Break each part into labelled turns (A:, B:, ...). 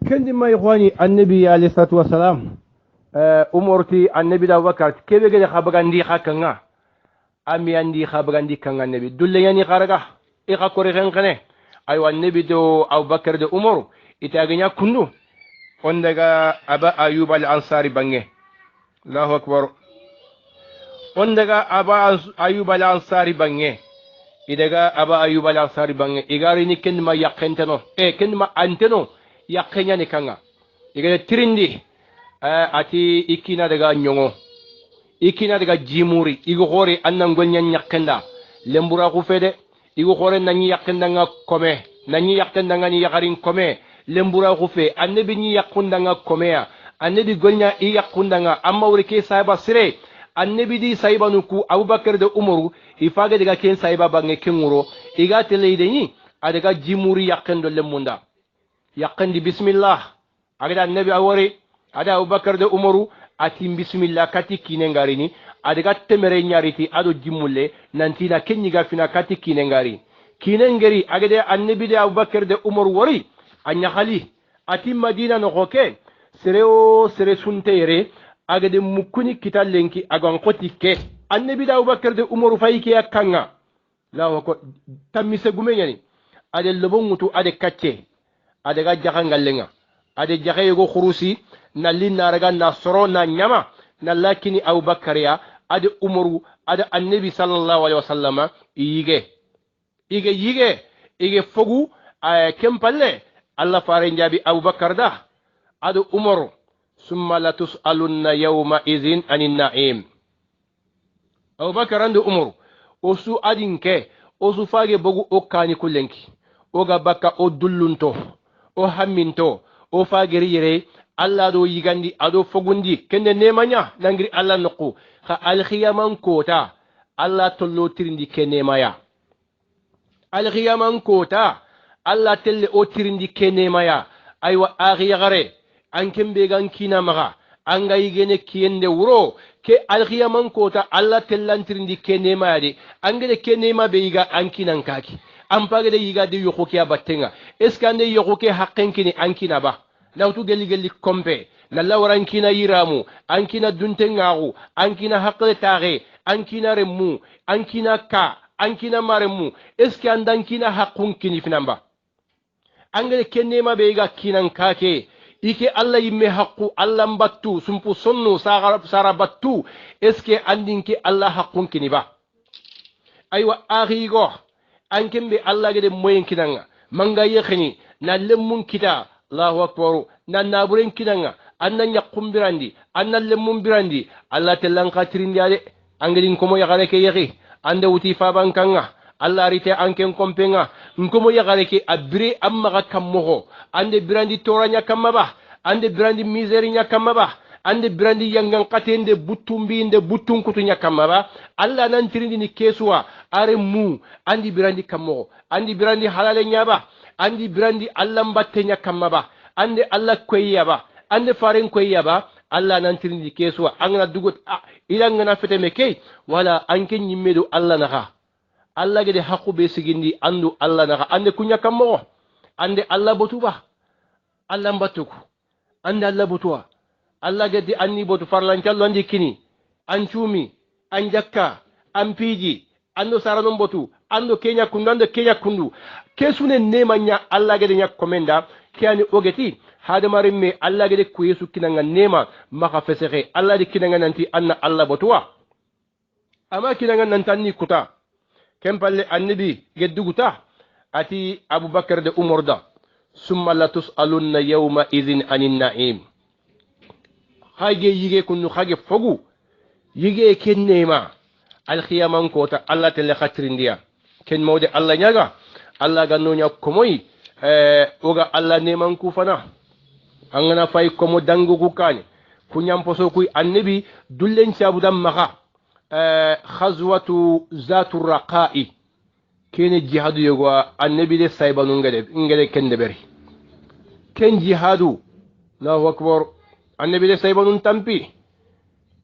A: kendi ma ikhwani annabi alayhi salatu wassalam umurti annabi da wakar kebe gede khabagandi khakanga ami andi khabagandi kanga annabi dulle yani kharaga e khakore khankane ay annabi do abubakar de umar itaganya kundu on daga aba ayub al ansari bange allahu akbar on daga aba ayub al ansari bange idaga aba ayub al ansari bange igari ni ken ma yakenteno ken ma anteno yakenya ni kanga igade tirindi ati ikina daga nyongo ikina daga jimuri igo hore annan golnya nyakenda lembura ku fede igo hore nanyi yakenda nga kome nanyi yakenda nga ni yakarin kome lembura ku fe annabi ni yakunda nga komea annabi golnya i yakunda nga amma wuri ke sahaba sire annabi di sahaba nuku abubakar da umaru ifage daga ken sahaba bange kenguro iga teleide ni adaga jimuri yakendo lemunda yakandi bismillah agada annabi awore ada abubakar da umaru ati bismillah kati kine ngari ni adaga temere nyariti ado jimulle nantina kenyiga fina kati kine ngari kine ngari agada annabi da abubakar da umaru wori anya khali ati madina no hoke sereo sere suntere agade mukuni kitallenki agon koti ke annabi da abubakar da umaru fayke yakanga lawo ko tamise gumenyani ade lobon mutu ade kacce ade ga jahangallenga ade jahaye go khurusi na linaraga na soro na nyama na lakini abubakar ya ade umaru ade annabi sallallahu alaihi wasallama ige fogu kempalle Allah fare njabi abubakar da ade umaru summa la tusalunna yawma idhin anin na'im abubakar ande umaru osu adinke osu fage bogu okani kullenki oga baka o dullunto o hamminto o fageri yere Allah do yigandi ado fogundi kende nemanya nangiri Allah nokku kha alkhiyaman kota Allah tollo tirindi kenemaya alkhiyaman kota Allah telle o tirindi kenemaya aywa aghiyagare ankembe gankina maga anga yigene kiyende wuro ke alkhiyaman kota Allah tellan tirindi kenemaya de angede kenema be yiga ankinan kaki ampage de yiga de yokoke abatenga eskande yokoke hakkenkini ankina ba nawtu gelli kompe na lawrankina yiramu ankina duntengaru ankina haqqe tare ankina remu ankina ka ankina maremu eske andankina haqqun kini finamba angale kennema be ga kinan kake ike Allah yimme haqqu Allah mbattu sumpu sonno sara battu eske andinki Allah haqqun kini ba aywa akhigo ankembe Allah gede moyen kinanga manga yekhini na lemmun kita Allahu akbar nan naburen kinanga annan yakum birandi annan lemmun birandi Allah tellan khatirin yade angelin komo yagare ke yegi ande wuti fa bankanga Allah rite anken kompenga nkomo yagare ke abire amma ga kammo ande birandi toranya kamaba ande birandi miseri nya kamaba ande birandi yangan katende butumbi inde butun kutu nya kamaba Allah nan tirindi ni kesuwa are mu andi birandi kammo andi birandi halale nyaba andi birandi Allah mbatte nya kamaba ande Allah koyaba ande faren koyaba Allah nan tirindi kesuwa angana dugot ila ngana fete meke wala anke nyimmedo Allah naha Allah gede hakku be sigindi andu Allah naha ande kunya kammo ande Allah botuba Allah mbatuku ande Allah botuwa Allah gede anni botu farlan callo andi kini ancumi anjakka ampiji ando saranon botu ando kenya kundu kesune nemanya Allah gede nyak komenda kiani ogeti hadamarin me Allah gede ku yesu kinanga nema maka fesere Allah di kinanga nanti anna Allah botuwa ama kinanga nantanni kuta kempalle annabi gedduguta ati abubakar de umar da summa la tusalunna yawma idhin anin na'im hage yige kunu hage fogu yige ken nema alkhiyaman kota Allah tele khatirindiya ken mawde Allah nyaga Allah ganno nya komoy oga Allah neman ku fana angana fay komo dangu ku kane ku nyamposo ku annabi dullen chabudan maka khazwatu zatu raqa'i kene jihadu yogo annabi de saybanu ngade kende beri ken jihadu Allahu akbar annabi de saybanu tampi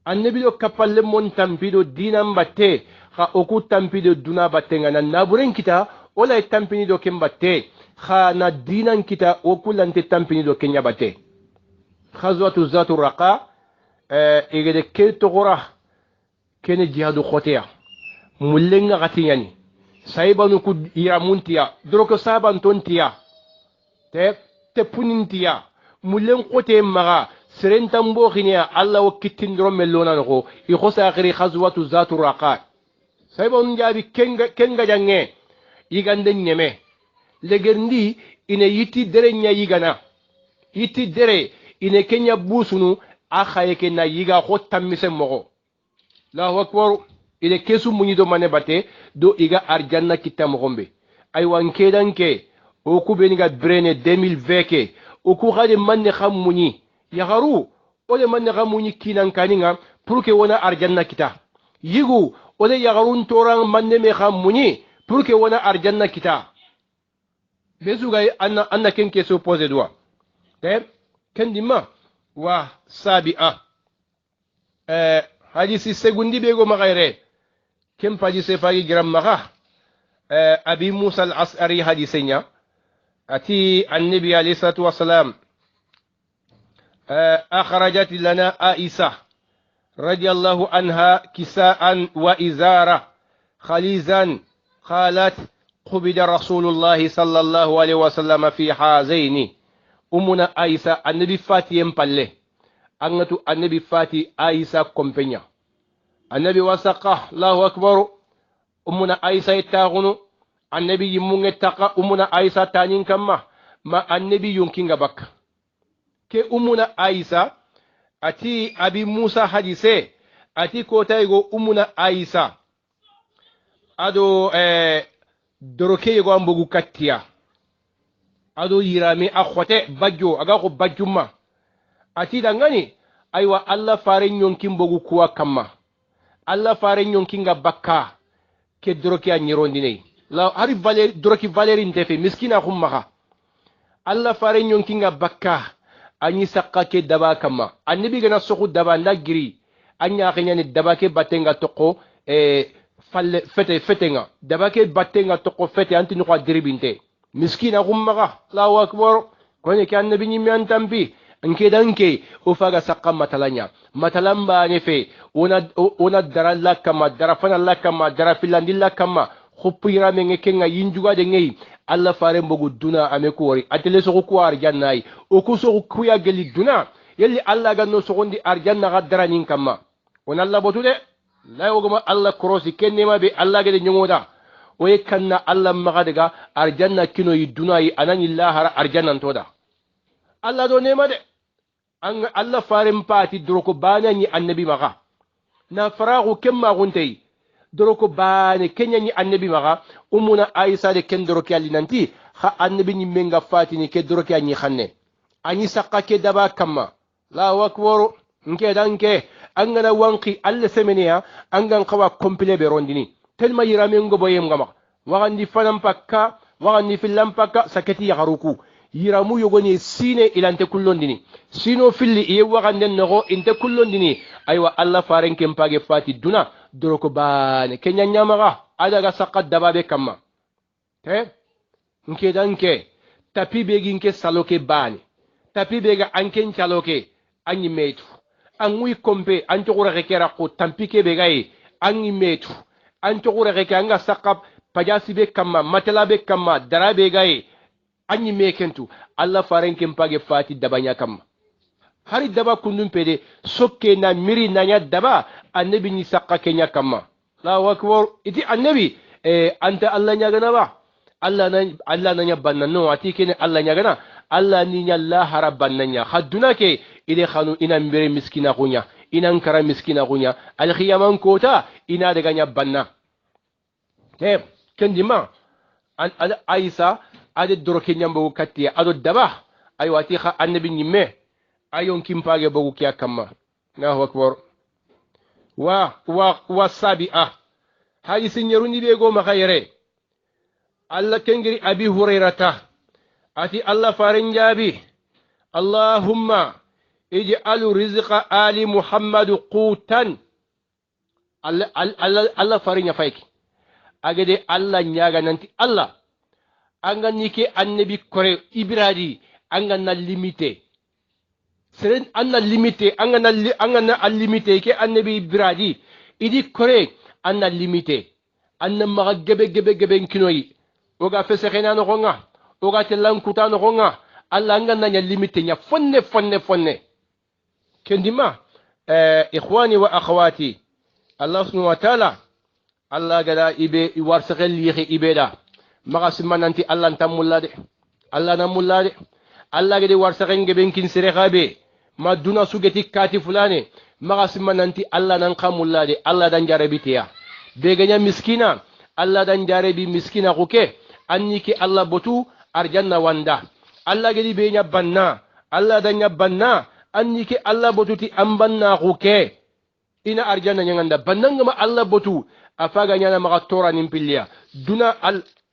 A: annabi do kapalle mon tampi do dinan batte kha oku tampi do duna batte ngana naburen kita wala tampini do ken batte khana dinan kita o kulante tampini do kenya bate khazwatu zatu raqa igede ke togora kene jihadu khoteya mullenga gatiyani saibanu ku iramuntiya droko saban tontiya te punintiya mullen khote maga serentambo khinya alla wakittindro mellona no i khosa akhiri khazwatu zatu raqa saibanu jabi kenga jange yigande nyeme legerndi ine yitti dere nya yigana yitti dere ine kenya busunu akhaye kenna yiga khottamise mogo Allahu akbar ile kesu munyido mane bate do iga arjanna kitta mogombe ay wanke danke o ku beniga brene 2020 ke o ku khade manne khamuni yagaru ole manne khamuni kinan kaninga pour que wona arjanna kita yigu ole yagarun toran manne me khamuni pour que wona arjanna kita besu gay anna ken keso pose doa te kendima wa sabi'a hadisi segundi bego magayre kem paji se fagi gram maga abi musa al-as'ari hadisenya ati annabi alayhi salatu wassalam akhrajat lana aisha radiyallahu anha kisaan wa izara khalizan qalat قبض رسول الله صلى الله عليه وسلم في حازين أمنا عائشة النبي فاتي يمبله أنتو النبي فاتي عائشة كومبينيا النبي وسقه الله أكبر أمنا عائشة يتاغنو النبي يمون يتاقى أمنا عائشة تانين كما ما النبي يمكن بك كي أمنا عائشة أتي أبي موسى حديثة أتي كوتايغو أمنا عائشة أدو doroke yego ambogu kattiya ado yirame akhote bajjo aga ko bajjuma ati dangani aywa alla fare nyonkin bogu kuwa kamma alla fare nyonkinga bakka ke doroke a nyirondine la hari valer doroki valeri ndefe miskina khumma alla fare nyonkinga bakka anyi sakka ke daba kamma annabi gana soku daba ndagiri anya khanyani daba ke batenga toko falle fetenga dabake battenga toko fete anti no diribinte miskina gummaga Allahu akbar kone kan nabi nyimi antambi anke danke o faga sakka matalanya matalamba nefe ona daralla kama darafana la kama darafillandilla kama khupira menge kenga yinjuga de ngey alla fare mbogu duna ameku wori atele so ko arjannai o ko so ko ya geli duna yelli alla ganno so gondi arjanna gaddara nin kama on alla botude la yogoma alla korosi kennema be alla gede nyongoda o yekanna alla magadaga arjanna kino yiduna yi anani lahara arjanna toda alla do nema de an alla farim pati droko bana ni annabi maga na faragu kemma guntei droko bane kenya ni annabi maga umuna aisha de ken droki allinanti ha annabi ni menga fati ni ke droki anyi khanne anyi sakka ke daba kamma la wakwaru nke danke angana wanki alle semenia angan kawa komple be rondini telma yirame ngo boyem ngama wagandi fanam pakka wagandi filam pakka sakati yagaruku yiramu yogoni sine ilante kullondini sino filli e waganden nogo inte kullondini aywa alla farenke mpage fati duna doroko bane kenya nyamaga adaga sakkat dababe kamma te nke danke tapi beginke saloke bane tapi bega anken chaloke anyi metu angui kompe antogura rekera ko tampike begai angi metu antogura rekanga sakap pajasi be kama matala be kama darabe gai anyi mekentu alla farenke mpage fati dabanya kama hari daba kundum pede sokke na miri nanya daba annabi ni sakka kenya kama la wakbar iti annabi anta alla nyagana ba alla nanya banna no ati kene alla nyagana alla ni nyalla harabannya haduna ke ile khanu ina mbere miskina kunya ina nkara miskina kunya al khiyaman kota ina daga nya banna kendima an aisa ade doroke nyambo katiya ado daba ay wati kha annabi nyimme ayon kimpage bogu kya kamma Allahu akbar wa sabi'a hadisi nyeruni be go makayre alla kengiri abi hurairata ati alla farin jabi allahumma ij'al rizqa ali muhammad qutan alla farin ya faiki agede alla nyaga nanti alla anga nike annabi kore ibradi anga na limité seren anna limité anga na limité ke annabi ibradi idi kore anna limité anna maga gebe kinoyi oga fesekena no gonga oga telan kuta no gonga alla anga na limité nya fonne kendima ikhwani wa akhawati Allah subhanahu wa ta'ala Allah gada ibe warsakel lihi ibeda maga simananti Allah ntamullade Allah namullade Allah gadi warsaken geben kin sire gabe maduna sugeti kati fulane maga simananti Allah nan qamullade Allah dan jarabitiya beganya miskina Allah dan jarabi miskina kuke anniki Allah botu arjanna wanda Allah gadi benya banna Allah dan banna anniki Allah botuti ambanna kuke ina arjanna nyanganda bannanga ma Allah botu afaga nyana maga tora nimpilya duna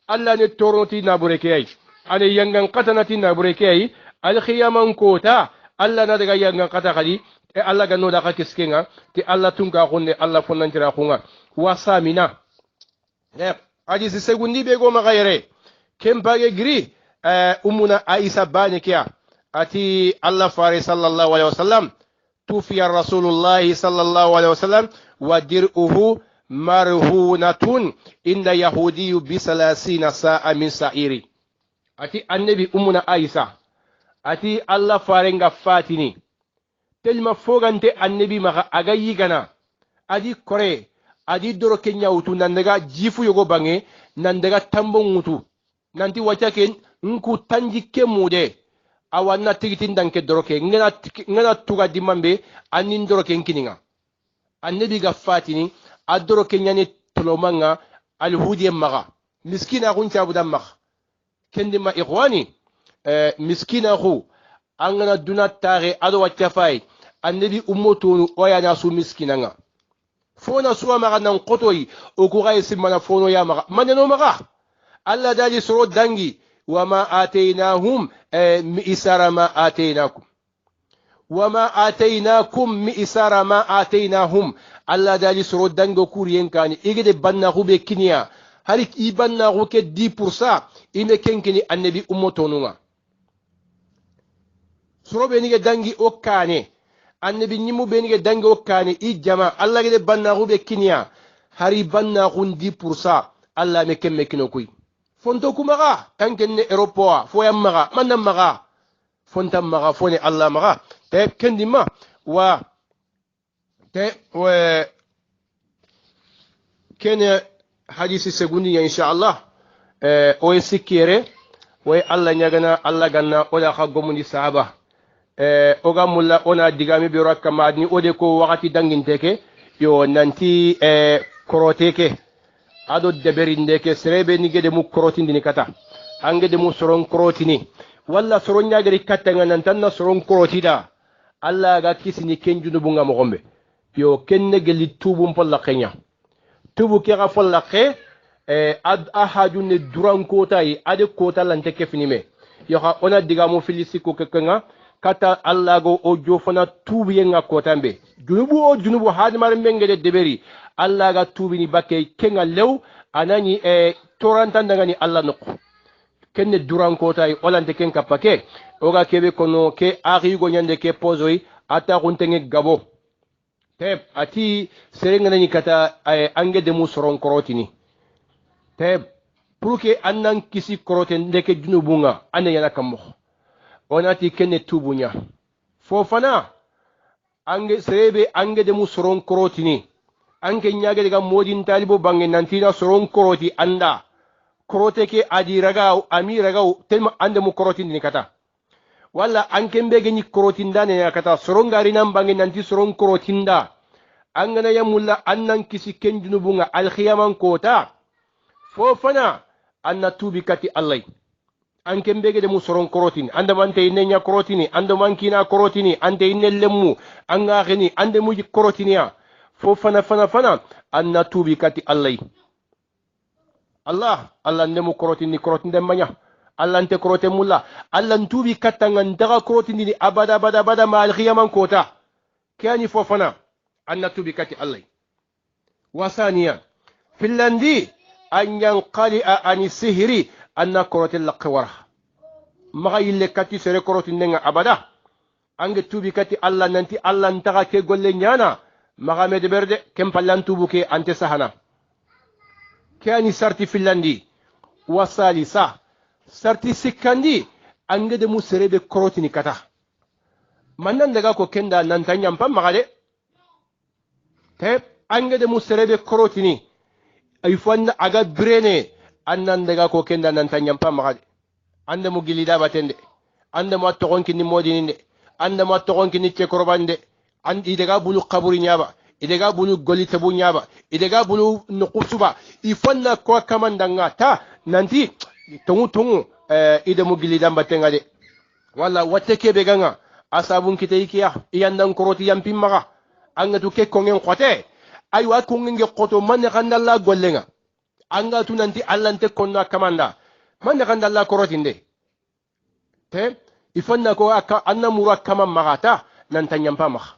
A: Allah ne toroti na burekei ane yangan katanati na burekei al khiyaman kota Allah na daga yangan kata kadi e Allah ga no da kiskenga ti Allah tunga khonne Allah fonantira khunga wasamina aji si segundi be go magayre kempage gri umuna Aisha bani kya ati Allah fari sallallahu alaihi wasallam tufiya rasulullahi sallallahu alaihi wasallam wa dir'uhu marhunatun inda yahudiyu bisalasina sa'a min sa'iri ati annabi umuna Aisha ati Allah farenga fatini telma fogante annabi maka agayi gana adi kore adi doro kenya utu nandaga jifu yogo bange nandaga tambo ngutu nanti wachake nku tanji kemude awanna tigitin danke doroke ngana tuga dimambe anin doroke nkininga annabi ga fatini adoro kenyani tolomanga alhudi maga miskina kun chabudan maga kendima ikhwani miskina khu angana duna tare ado wachafai annabi ummotonu oyana su miskinanga fona suwa maga nan qotoi okuga simana fono ya maga maneno maga alla dali soro dangi wama atainahum mi'isara ma atainakum wama atainakum mi'isara ma atainahum alla dali soro dango kuriyen kani igede banna hube kiniya hari ibanna huke 10% ime kenkini annabi ummotonunga soro benige dangi okane annabi nyimu benige dangi okane ijama alla gede banna hube kiniya hari banna hun 10% alla me kemme kinokuy fonto kumaga kankenne europoa foya maga manna maga fonta maga fone alla maga te kendima wa te wa kene hadisi segundi insha Allah o sikire way alla nyagana alla ganna ola khagomundi sahaba oga mulla ona digami bi rakka madni ode ko wakati danginteke yo nanti koroteke ado deberinde ke serebe ni gede mu korotindi ni kata angede mu soron korotini walla soron nyagari katanga nan tanna soron korotida alla ga kisini kenjunu bunga mo gombe yo kenne geli tubum polla kenya tubu ke ga folla ke ad ahajune duran kota yi ade kota lante kefinime yo ha ona diga mo filisiko kekenga kata alla go o jofana tubu yenga kotambe junubu hadmar mengede deberi alla ga tubi ni bakke kenga lew anani toranta ndangani alla nokko kenne duran kota yi olante ken kapake oga kebe kono ke ari go nyande ke pozoi ata guntenge gabo teb ati serengana ni kata angede mu soron korotini teb pruke annan kisi koroten ndeke junubunga ane yana kammo onati kenne tubunya fofana ange serebe angede mu soron korotini anke nyaage daga modin talibo bange nantina soron koroti anda korote ke adi raga ami raga telma ande mu koroti ni kata walla anke mbege ni koroti ndane ya kata soron gari nan bange nanti soron koroti nda angana ya mulla annan kisi kenjunu bunga al khiyaman kota fofana anna tubi kati allah anke mbege de mu soron korotini anda mante inenya korotini anda mankina korotini ande inellemu anga geni ande mu korotini ya fana anna tubi kati Allah nemu koroti ni koroti ndemanya Allah nte korote mulla Allah ntubi katanga ndaga koroti ni abada ma al-khiyaman kota kani fofana anna tubi kati wasaniya filandi an yanqali an sihri anna korote lakke wara maga yille kati sere koroti nenga abada ange tubi kati Allah nanti Allah ntaka ke golle nyana maga mede berde kem pallan tubu ke ante sahana kani sarti filandi wasalisa sarti sikandi ange de muserebe koroti ni kata mannan daga ko kenda nan tanyam pam maga de te ange de muserebe koroti ni ay fanna aga brene annan daga ko kenda nan tanyam pam maga de ande mu gilida batende ande mo togon kini modininde ande mo togon kini cekorobande andi daga bulu qaburi nyaba idega bulu goli tabu nyaba idega bulu nukusuba ifanna ko kamandanga ta nanti tungu ide mu gilida batenga de wala wateke be ganga asabun kiteikiya iyandan koroti yampim maga anga to ke kongen khote aywa kongen ge khoto man kandalla gollenga anga tu nanti allante konna kamanda man kandalla korotinde te ifanna ko aka anna mura kama magata nan tanyampa maga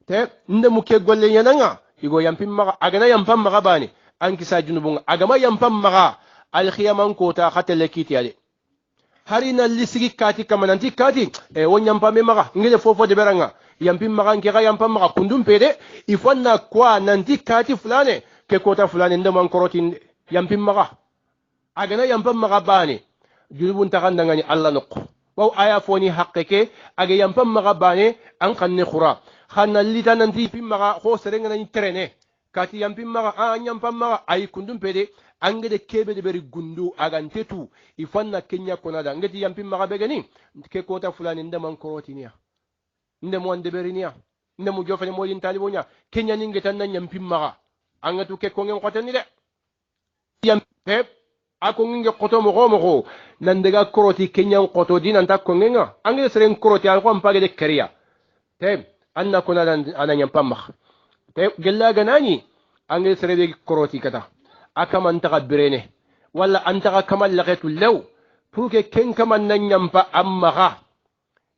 A: te nde muke golle yananga igo yampim maga agana yampam maga bani anki sa junubunga agama yampam maga al khiyaman ko ta khatale kiti ale harina lisigi kati kama nanti kati wonyampa me maga ngile fofo de beranga yampim maga ngi ga yampam maga kundum pede ifanna kwa nanti kati fulane ke kota fulane nde man korotin yampim maga agana yampam maga bani junubun takandanga ni Allah nokko waw aya foni haqqeke aga yampam maga bani an kanne khura khana lita nanti pimmaga ho serenga ni trene kati yampim maga a yampam maga ay kundum pede angede kebe de beri gundu agantetu ifanna kenya konada ngeti yampim maga begani ke kota fulani ndaman korotiniya ndemo ande beriniya ndemo jofene modin talibonya kenya ninge tan nan yampim maga angatu ke kongen kotani de yampe ako nge koto mo nan daga koroti kenya koto dinan ta kongenga angede seren koroti al ko ampage de kariya te anna kuna ana nyampam maga te gella ganani angede serebe koroti kata akama antaka birene wala antaka kamal laqetu law pour que ken kaman nan nyampa amma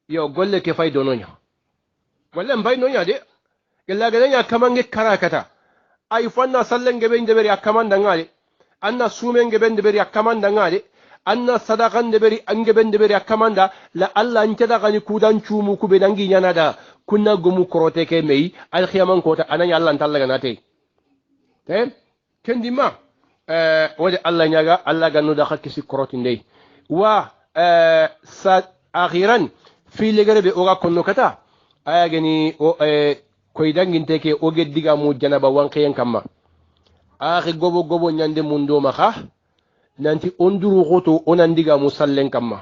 A: yo golle ke fay dononya wala mbay nonya de gella ganani akama nge karakata ay fanna sallen gebe ndeberi akama ndangale anna sumen gebe ndeberi akama ndangale anna sadaqan ndeberi angebe ndeberi akamanda la alla ancada gani kudan chumu kube dangi nyanada kunna gomu korote ke mei al khiyaman kota ananya alla antalla ganate te kendima wadi alla nyaga alla ganu da khakisi koroti ndey wa sa akhiran fi legere be oga konno kata aya gani o koy danginte ke o geddiga mu janaba wanqiyen kamma akhi gobo nyande mundo maka nanti onduru goto onandiga musallen kamma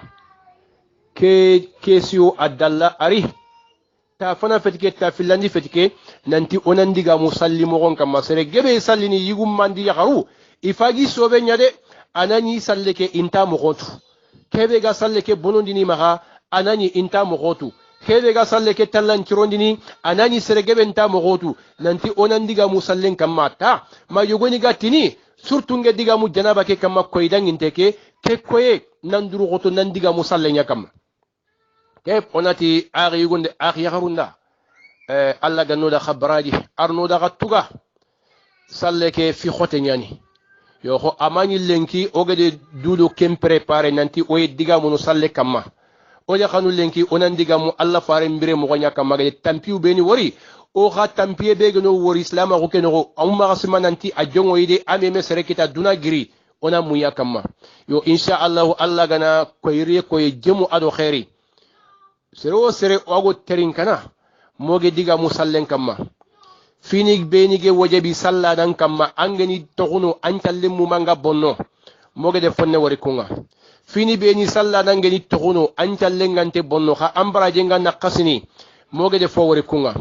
A: ke kesio adalla ari ta fana fetike ta filandi fetike nanti onandiga musallimo gon kamma sere gebe sallini yigum mandi yakaru ifagi sobe nyade anani salleke inta mogotu kebe ga salleke bonondini maka anani inta mogotu kebe ga salleke tallan kirondini anani sere gebe inta mogotu nanti onandiga musallen kamma ta ma yogoni gatini surtout nge diga mu janaba ke kama koy danginte ke koye nanduru goto nandiga mu sallenya kama ke onati ari yugonde ari yakarunda alla ganno da khabraji arno da gatuga salle ke fi khote nyani yo ko amani lenki ogede dulo kem prepare nanti o diga mu salle kama o ya khanu lenki onandiga mu alla fare mbire mo gonya kama ge tampiu beni wori o ga tampie be gno wor islam ko keno amma gasma nanti a jongo ide ame mesere kita duna giri ona muya kamma yo insha Allah Allah gana koyri koy jemu ado khairi sere ogo terin kana moge diga musallen kamma fini beni ge wajabi salla dan kamma angeni toguno antalle mu manga bonno moge de fonne wori kunga fini beni salla dan geni toguno antalle ngante bonno ha ambara jenga nakasini moge de fo wori kunga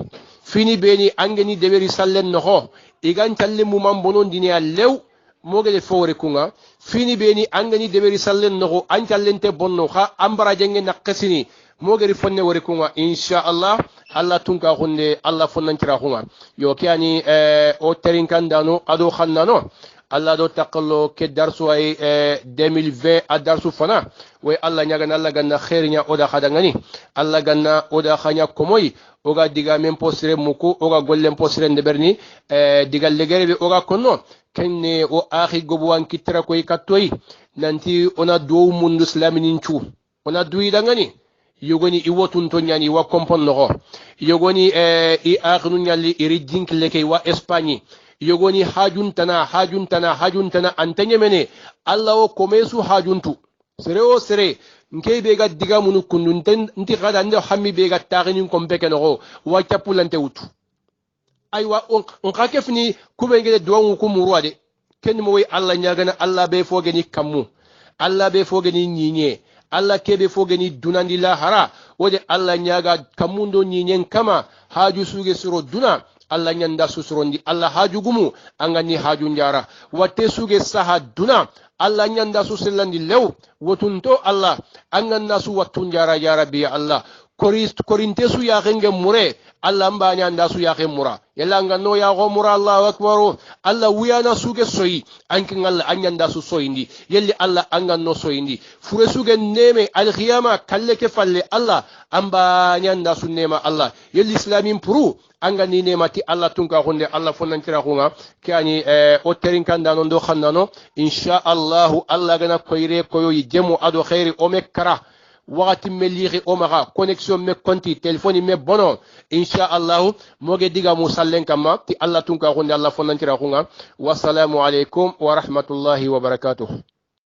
A: fini beni angeni deberi sallen noho igan challe mu man bonon dini allew moge de fowre kunga fini beni angeni deberi sallen noho an challente bonno ha ambara jenge nakasini moge ri fonne wore kunga insha Allah Allah tunka hunde Allah fonnan tira kunga yo kiani o terin kandano ado khannano Allah do taqallo ke darsu ay 2020 a darsu fana way Allah nyaga Allah ganna khairnya oda khadangani Allah ganna oda khanya komoy oga diga men posire muku oga gollen posire ndeberni diga legere be oga konno kenne o akhi gobo an kitira koy kattoy nanti ona do mundu islaminin chu ona duyi dangani yogoni iwotun to nyani wa kompon no yogoni i akhnu nyalli iri jinkle kay wa Espagne yogoni hajuntana antanye mene Allah o komesu hajuntu sere o sere nke be ga diga munu kundun nti gada ndo hammi be ga taginin kompeke no wa chapulante wutu aywa on ka kefni kube ngede duwangu ku murwade ken mo way Allah nyagana Allah be fogeni kammu Allah be fogeni nyinye Allah kebe fogeni dunandi lahara wode Allah nyaga kamundo nyinyen kama haju suge suro duna Allah nyanda susurondi Allah haju gumu angani haju njara watte suge saha duna Allah nyanda susilandi lew wotunto Allah anganda su wattun jara ya rabbi Allah korinte su ya genge mure Allah mbanya nda su ya mura yalla ngano ya go mura Allahu akbar Allah wiyana suge soyi ankin Allah anyanda su soyindi yelli Allah angano soyindi fure suge neme al khiyama kalle ke falle Allah amba nyanda su nema Allah yelli islamin puru angani nemati Allah tunka honde Allah fonantira hunga kani o terin kanda non do khannano insha Allah Allah gana koyre koyo jemu ado khairi o mekkara wakati meliri omaga connexion me konti téléphone me bono insha Allah moge diga musallen kama ti Allah tunka honde Allah fonantira hunga wassalamu alaikum wa rahmatullahi wa barakatuh